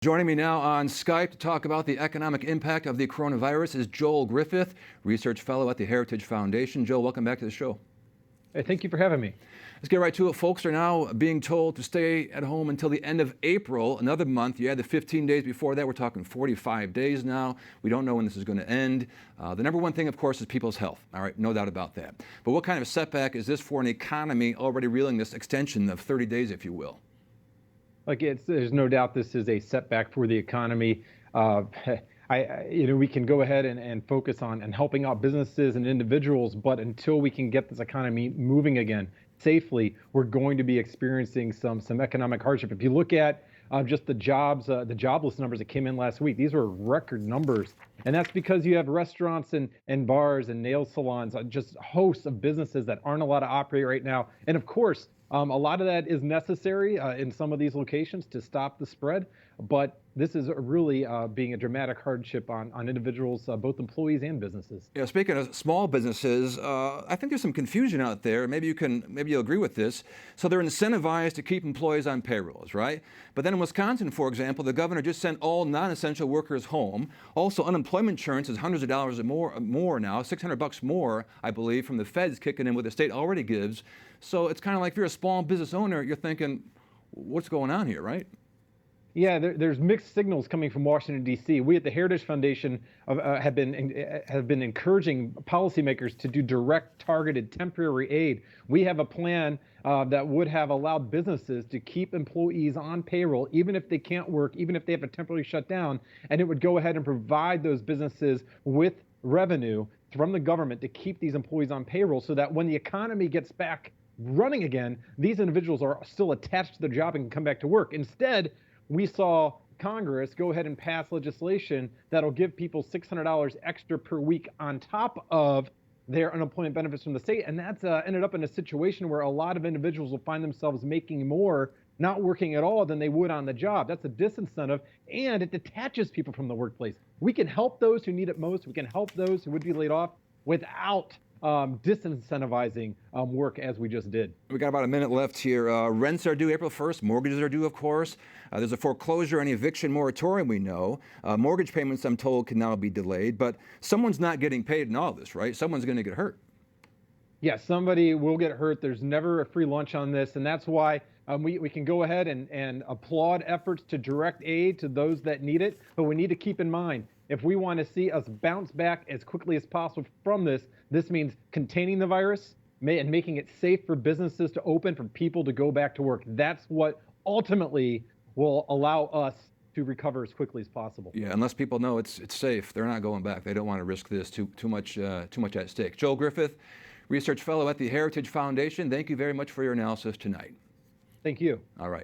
Joining me now on Skype to talk about the economic impact of the coronavirus is Joel Griffith, research fellow at the Heritage Foundation. Joel, welcome back to the show. Hey, thank you for having me. Let's get right to it. Folks are now being told to stay at home until the end of April, another month. You had the 15 days before that. We're talking 45 days now. We don't know when this is going to end. The number one thing, of course, is people's health. All right, no doubt about that. But what kind of setback is this for an economy already reeling this extension of 30 days, if you will? There's no doubt this is a setback for the economy. We can go ahead and focus on helping out businesses and individuals, but until we can get this economy moving again safely, we're going to be experiencing some economic hardship. If you look at just the jobless numbers that came in last week, these were record numbers. And that's because you have restaurants and bars and nail salons, just hosts of businesses that aren't allowed to operate right now. And of course, a lot of that is necessary in some of these locations to stop the spread, but this is really being a dramatic hardship on individuals, both employees and businesses. Yeah, speaking of small businesses, I think there's some confusion out there. Maybe you'll agree with this. So they're incentivized to keep employees on payrolls, right? But then in Wisconsin, for example, the governor just sent all non-essential workers home. Also, unemployment insurance is hundreds of dollars more now, $600 more, I believe, from the feds kicking in what the state already gives. So it's kind of like if you're a small business owner, you're thinking, what's going on here, right? Yeah, there's mixed signals coming from Washington, D.C. We at the Heritage Foundation have been encouraging policymakers to do direct, targeted, temporary aid. We have a plan that would have allowed businesses to keep employees on payroll, even if they can't work, even if they have to temporarily shut down, and it would go ahead and provide those businesses with revenue from the government to keep these employees on payroll so that when the economy gets back running again, these individuals are still attached to their job and can come back to work. Instead, we saw Congress go ahead and pass legislation that'll give people $600 extra per week on top of their unemployment benefits from the state. And that's ended up in a situation where a lot of individuals will find themselves making more, not working at all, than they would on the job. That's a disincentive, and it detaches people from the workplace. We can help those who need it most. We can help those who would be laid off without disincentivizing work as we just did. We got about a minute left here. Rents are due April 1st. Mortgages are due, of course. There's a foreclosure and eviction moratorium, we know. Mortgage payments, I'm told, can now be delayed. But someone's not getting paid in all this, right? Someone's going to get hurt. Yeah, somebody will get hurt. There's never a free lunch on this. And that's why we can go ahead and applaud efforts to direct aid to those that need it. But we need to keep in mind, if we want to see us bounce back as quickly as possible from this, this means containing the virus and making it safe for businesses to open, for people to go back to work. That's what ultimately will allow us to recover as quickly as possible. Yeah, unless people know it's safe, they're not going back. They don't want to risk this. Too much at stake. Joel Griffith, research fellow at the Heritage Foundation. Thank you very much for your analysis tonight. Thank you. All right.